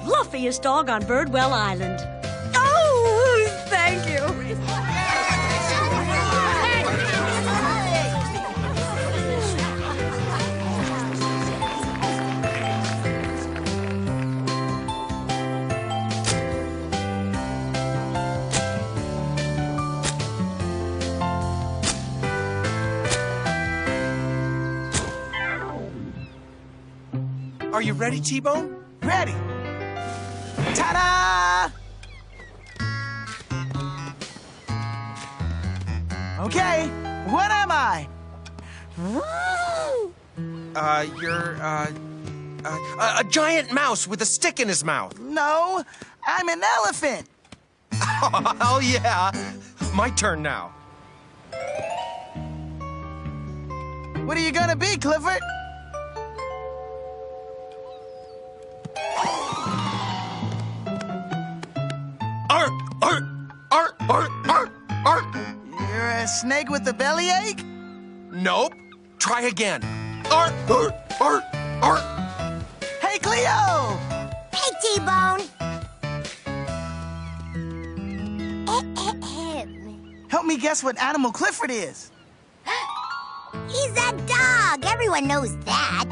fluffiest dog on Birdwell Island. Oh, thank you. Are you ready, T-Bone? Ready. Ta-da! Okay, what am I? You're, a giant mouse with a stick in his mouth. No, I'm an elephant. Oh, yeah. My turn now. What are you gonna be, Clifford? You're a snake with a bellyache? Nope. Try again. Hey, Cleo! Hey, T-Bone. Help me guess what animal Clifford is. He's a dog. Everyone knows that.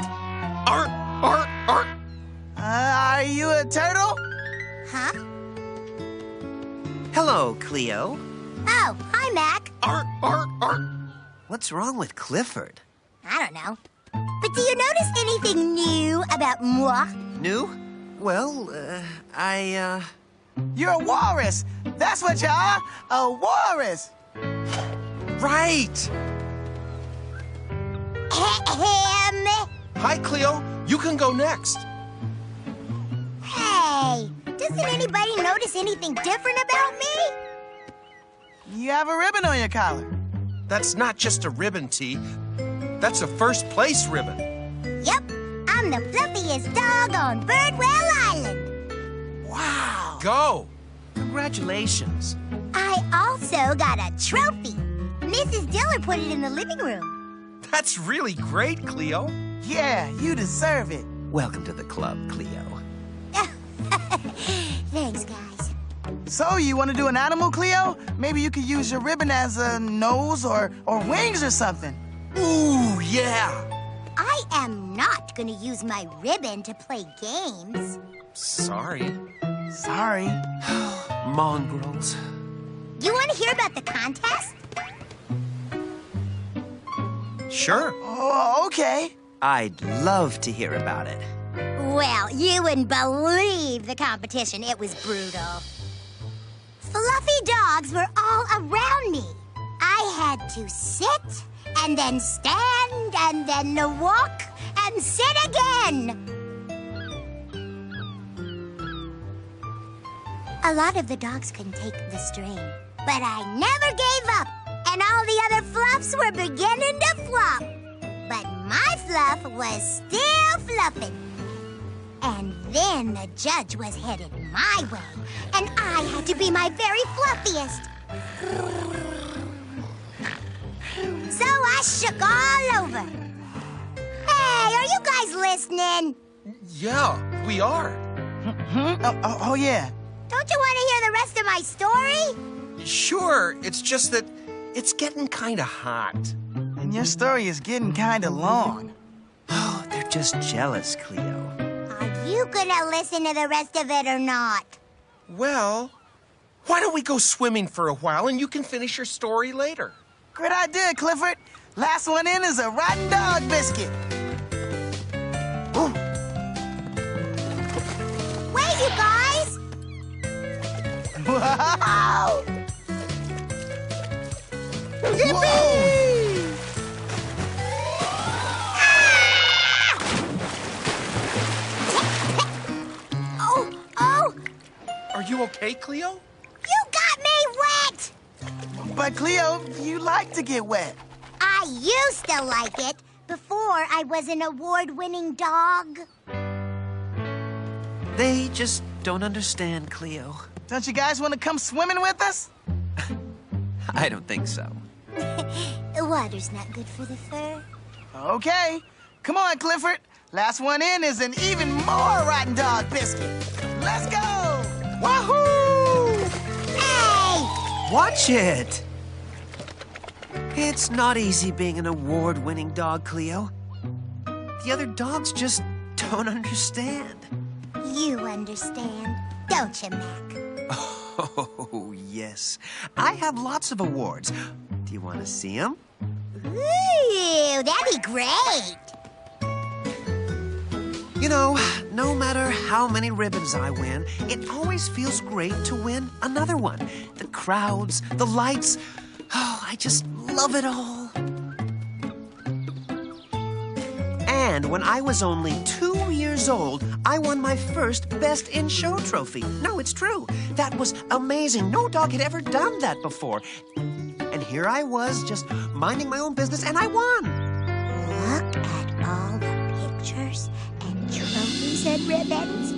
Are you a turtle? Huh? Hello, Cleo. Oh, hi, Mac. What's wrong with Clifford? I don't know. But do you notice anything new about moi? New? Well, You're a walrus. That's what you are, a walrus. Right. Hi, Cleo. You can go next. Hey, doesn't anybody notice anything different about me? You have a ribbon on your collar. That's not just a ribbon, T. That's a first place ribbon. Yep, I'm the fluffiest dog on Birdwell Island. Wow. Go. congratulations. I also got a trophy. Mrs. Diller put it in the living room. That's really great, Cleo. Yeah, you deserve it. Welcome to the club, Cleo. Thanks, guys. So, you want to do an animal, Cleo? Maybe you could use your ribbon as a nose or wings or something. Ooh, yeah. I am not gonna use my ribbon to play games. Sorry. Sorry. Mongrels. You want to hear about the contest? Sure. Oh, okay. I'd love to hear about it. Well, you wouldn't believe the competition. It was brutal. Fluffy dogs were all around me. I had to sit and then stand and then walk and sit again. A lot of the dogs couldn't take the strain, but I never gave up, and all the other fluffs were beginning to flop. But my fluff was still fluffing. And then the judge was headed my way, and I had to be my very fluffiest. So I shook all over. Hey, are you guys listening? Yeah, we are. Oh, yeah. Don't you want to hear the rest of my story? Sure, it's just that it's getting kind of hot. And your story is getting kind of long. Oh, they're just jealous, Cleo. Are you gonna listen to the rest of it or not? Well, why don't we go swimming for a while and you can finish your story later? Great idea, Clifford. Last one in is a rotten dog biscuit. Ooh. Wait, you guys! Wow! Yippee! Oh! Are you okay, Cleo? You got me wet! But, Cleo, you like to get wet. I used to like it before I was an award-winning dog. They just don't understand, Cleo. Don't you guys want to come swimming with us? I don't think so. The water's not good for the fur. Okay. Come on, Clifford. Last one in is an even more rotten dog biscuit. Let's Let's go! Wahoo! Hey! Watch it! It's not easy being an award-winning dog, Cleo. The other dogs just don't understand. You understand, don't you, Mac? Oh, yes. I have lots of awards. Do you want to see them? Ooh, that'd be great. You know, no matter how many ribbons I win, it always feels great to win another one. The crowds, the lights, oh, I just love it all. And when I was only 2 years old, I won my first Best in Show trophy. No, it's true. That was amazing. No dog had ever done that before. And here I was, just minding my own business, and I won. Look at all the pictures and trophies and ribbons.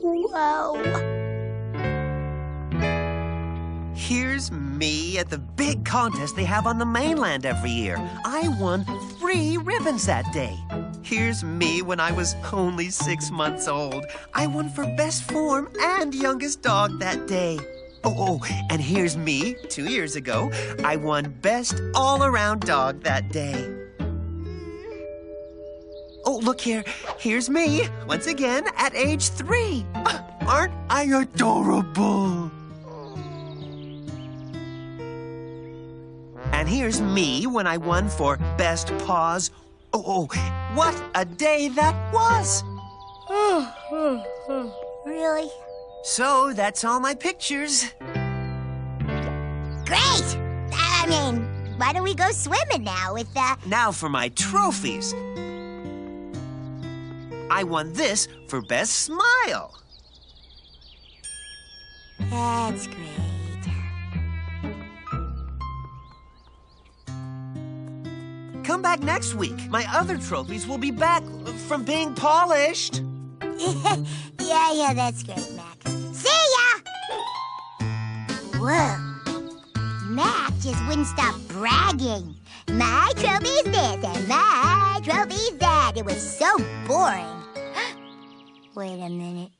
Whoa. Here's me at the big contest they have on the mainland every year. I won 3 ribbons that day. Here's me when I was only 6 months old. I won for best form and youngest dog that day. Oh, and here's me 2 years ago. I won best all-around dog that day. Oh, look here. Here's me, once again, at age 3. Aren't I adorable? And here's me when I won for Best Paws. Oh, what a day that was! Really? So, that's all my pictures. Great! I mean, why don't we go swimming now with Now for my trophies. I won this for Best Smile. That's great. Come back next week. My other trophies will be back from being polished. Yeah, that's great, Mac. See ya! Whoa. Mac just wouldn't stop bragging. My trophy's this and my trophy's that. It was so boring. Wait a minute.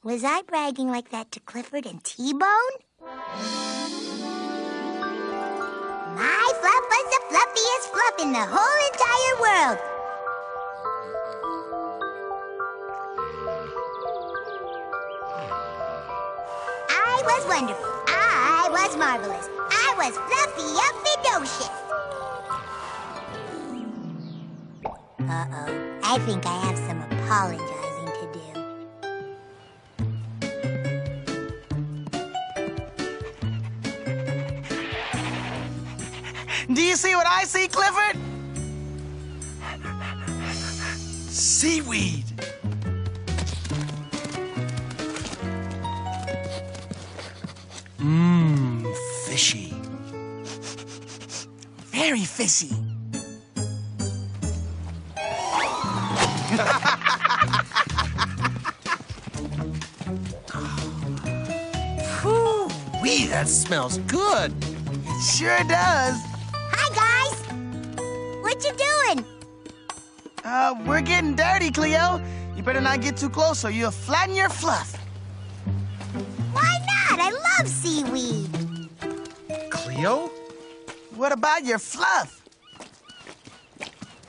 Was I bragging like that to Clifford and T-Bone? My fluff was the fluffiest fluff in the whole entire world. I was wonderful. I was marvelous. I was fluffy-upidocious. Uh-oh. I think I have some apologizing to do. Do you see what I see, Clifford? Seaweed. Fishy. Very fishy. Whoo-wee, that smells good. It sure does. Hi, guys. What you doing? We're getting dirty, Cleo. You better not get too close or you'll flatten your fluff. Why not? I love seaweed. Cleo? What about your fluff?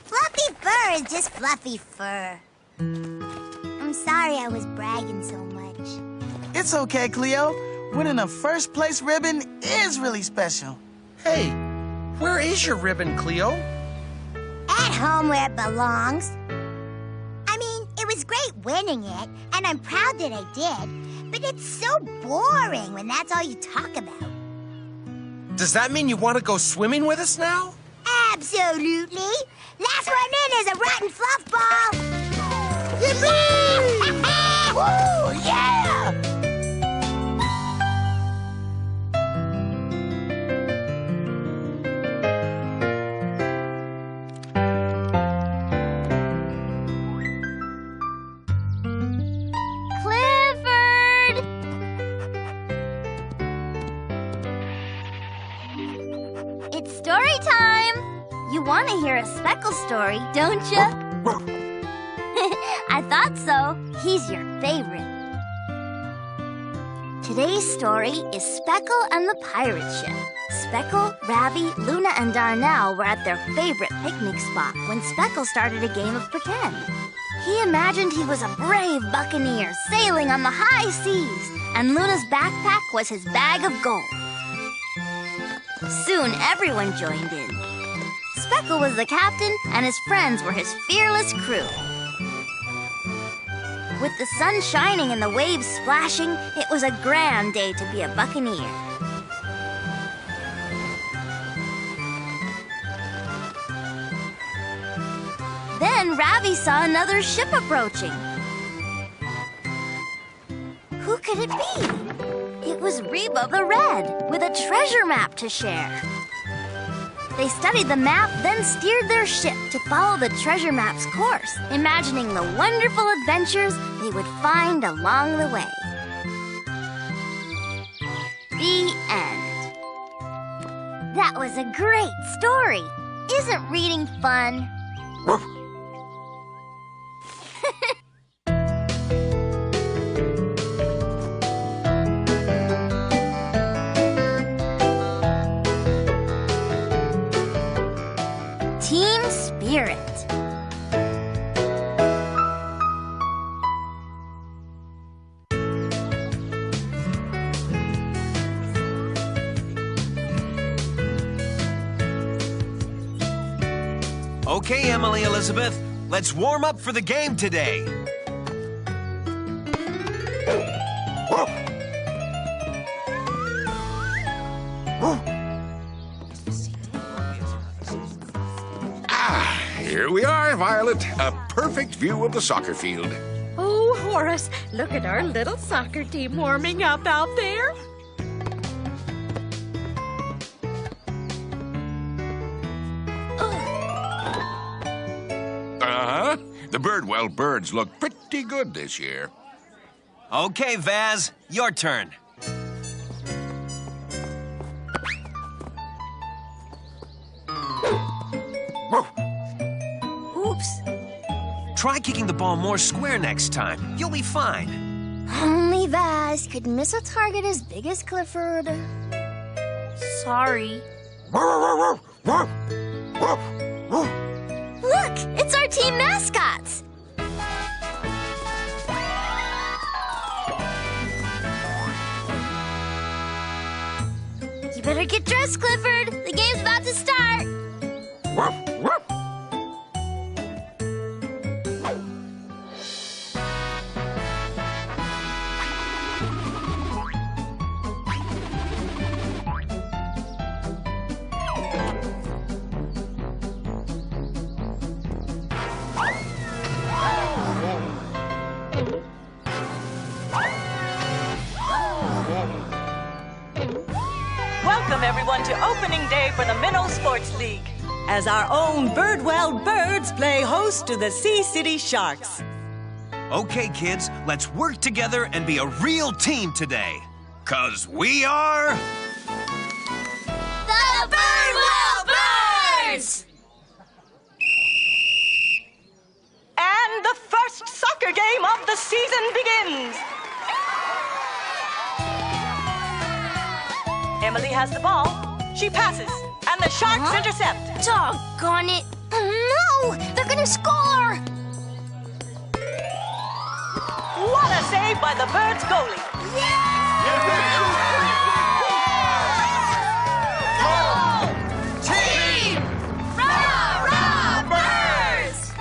Fluffy fur is just fluffy fur. I'm sorry I was bragging so much. It's okay, Cleo. Winning a first-place ribbon is really special. Hey, where is your ribbon, Cleo? At home where it belongs. I mean, it was great winning it, and I'm proud that I did. But it's so boring when that's all you talk about. Does that mean you want to go swimming with us now? Absolutely. Last one in is a rotten fluff ball. Yippee! Woo, yeah! Clifford! It's story time! want to hear a Speckle story, don't you? I thought so. He's your favorite. Today's story is Speckle and the Pirate Ship. Speckle, Ravi, Luna, and Darnell were at their favorite picnic spot when Speckle started a game of pretend. He imagined he was a brave buccaneer sailing on the high seas, and Luna's backpack was his bag of gold. Soon everyone joined in. Speckle was the captain, and his friends were his fearless crew. With the sun shining and the waves splashing, it was a grand day to be a buccaneer. Then Ravi saw another ship approaching. Who could it be? It was Reba the Red, with a treasure map to share. They studied the map, then steered their ship to follow the treasure map's course, imagining the wonderful adventures they would find along the way. The end. That was a great story. Isn't reading fun? Team Spirit. Okay, Emily Elizabeth, let's warm up for the game today. Here we are, Violet. A perfect view of the soccer field. Oh, Horace, look at our little soccer team warming up out there. The Birdwell birds look pretty good this year. Okay, Vaz, your turn. Oops. Try kicking the ball more square next time. You'll be fine. Only Vaz could miss a target as big as Clifford. Sorry. Look, it's our team mascots. You better get dressed, Clifford. The game's about to start. Welcome, everyone, to opening day for the Minnow Sports League. As our own Birdwell birds play host to the Sea City Sharks. Okay, kids, let's work together and be a real team today. 'Cause we are... The Birdwell Birds! And the first soccer game of the season begins. Emily has the ball. She passes, and the Sharks intercept. Doggone it. No, they're gonna score. What a save by the Birds goalie. Team! Rah, rah, Birds!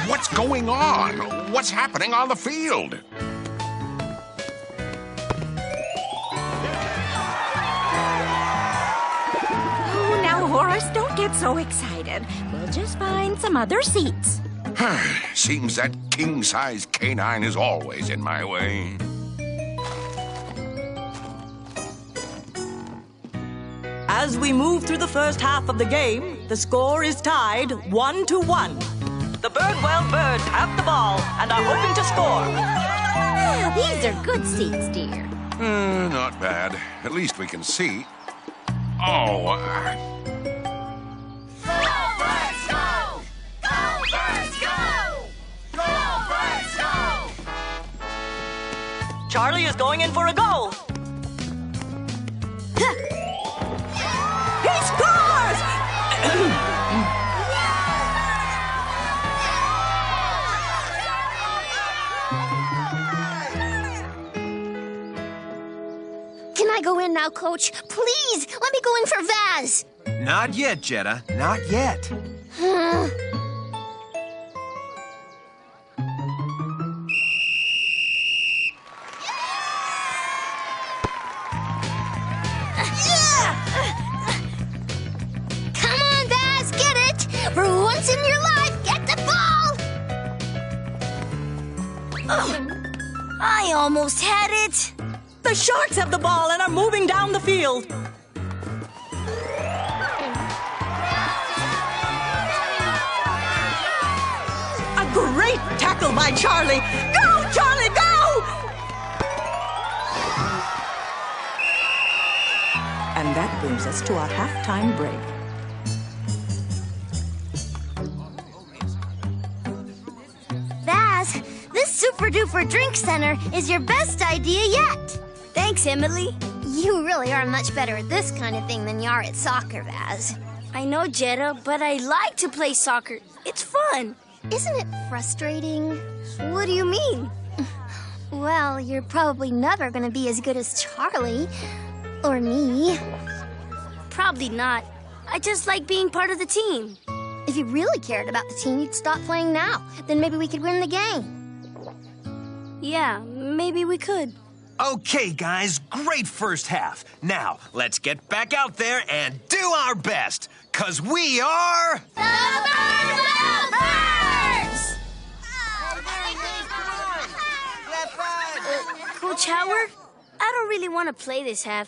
What's going on? What's happening on the field? Oh, now, Horace, don't get so excited. We'll just find some other seats. Seems that king-size canine is always in my way. As we move through the first half of the game, the score is tied 1-1. The Birdwell Birds have the ball and are hoping to score. Ah, these are good seats, dear. Not bad. At least we can see. Oh, Charlie is going in for a goal. He scores! Can I go in now, Coach? Please, let me go in for Vaz. Not yet, Jetta. Not yet. Come on, Vaz, get it! For once in your life, get the ball! I almost had it. The Sharks have the ball and are moving down the field. A great tackle by Charlie. Go, Charlie, go! And that brings us to our halftime break. Vaz, this super-duper drink center is your best idea yet. Thanks, Emily. You really are much better at this kind of thing than you are at soccer, Vaz. I know, Jetta, but I like to play soccer. It's fun. Isn't it frustrating? What do you mean? Well, you're probably never going to be as good as Charlie. Or me. Probably not. I just like being part of the team. If you really cared about the team, you'd stop playing now. Then maybe we could win the game. Yeah, maybe we could. Okay, guys, great first half. Now, let's get back out there and do our best, 'cause we are... The Birdwell Birds! Coach Howard, I don't really want to play this half.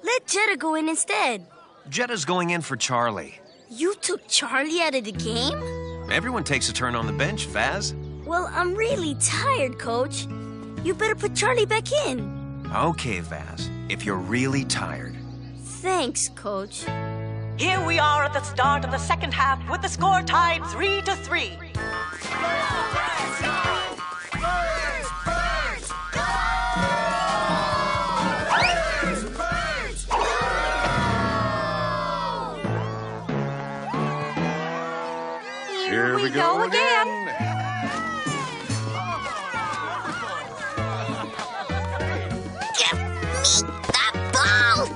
Let Jetta go in instead. Jetta's going in for Charlie. You took Charlie out of the game? Everyone takes a turn on the bench, Vaz. Well, I'm really tired, Coach. You better put Charlie back in. Okay, Vaz, if you're really tired. Thanks, Coach. Here we are at the start of the second half with the score tied 3-3. here we go again. Give me the ball!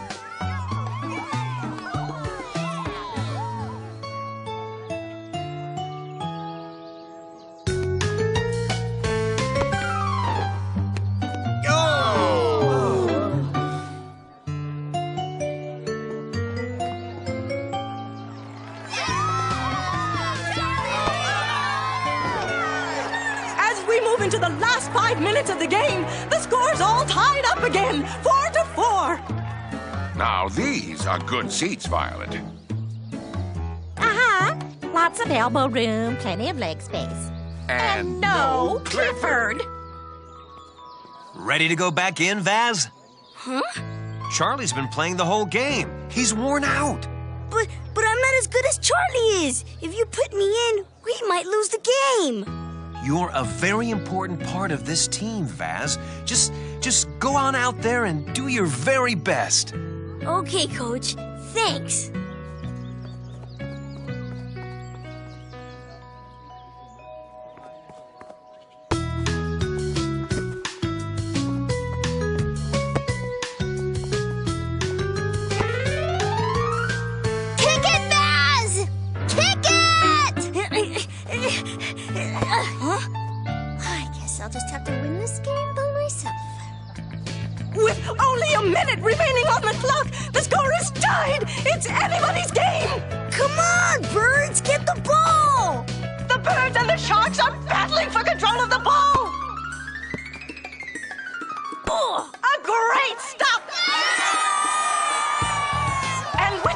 Into the last 5 minutes of the game, the score's all tied up again, 4-4. Now these are good seats, Violet. Uh-huh. Lots of elbow room, plenty of leg space. And no Clifford. Ready to go back in, Vaz? Huh? Charlie's been playing the whole game. He's worn out. But I'm not as good as Charlie is. If you put me in, we might lose the game. You're a very important part of this team, Vaz. Just go on out there and do your very best. Okay, Coach. Thanks. Kick it, Vaz! Kick it! I guess I'll just have to win this game by myself. With only a minute remaining on the clock, the score is tied. It's anybody's game. Come on, Birds, get the ball! The Birds and the Sharks are battling for control of the ball. Oh, a great stop. And with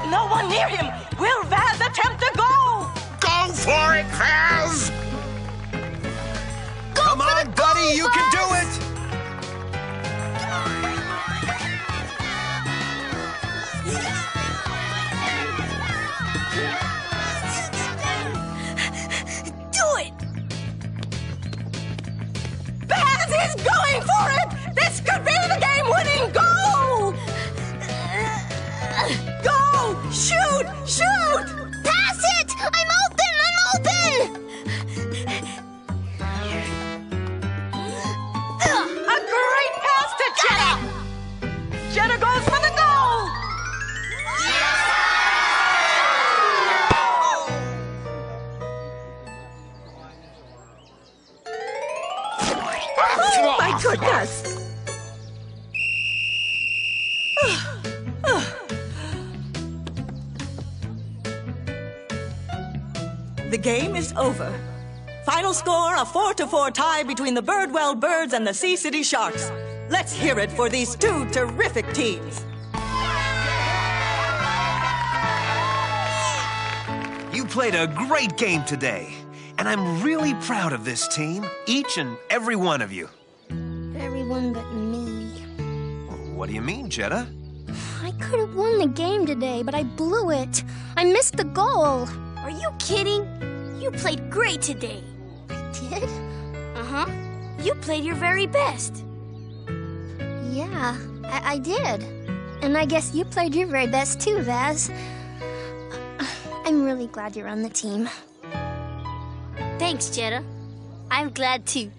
The game is over. Final score, a 4-4 tie between the Birdwell Birds and the Sea City Sharks. Let's hear it for these two terrific teams. You played a great game today, and I'm really proud of this team, each and every one of you. Everyone but me. What do you mean, Jetta? I could have won the game today, but I blew it. I missed the goal. Are you kidding? You played great today. I did? Uh-huh. You played your very best. Yeah, I did. And I guess you played your very best too, Vaz. I'm really glad you're on the team. Thanks, Jetta. I'm glad too.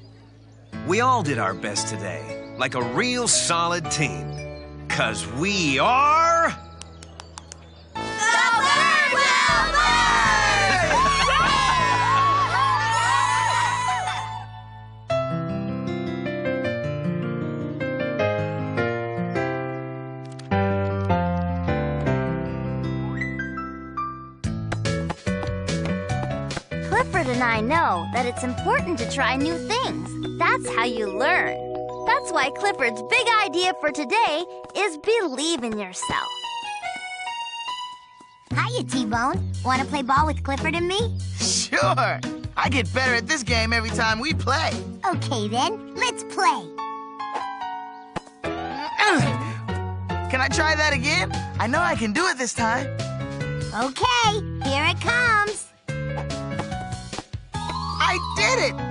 We all did our best today, like a real solid team. 'Cause we are... Clifford and I know that it's important to try new things. That's how you learn. That's why Clifford's big idea for today is believe in yourself. Hiya, T-Bone. Want to play ball with Clifford and me? Sure. I get better at this game every time we play. Okay, then. Let's play. Can I try that again? I know I can do it this time. Okay, here it comes. I did it!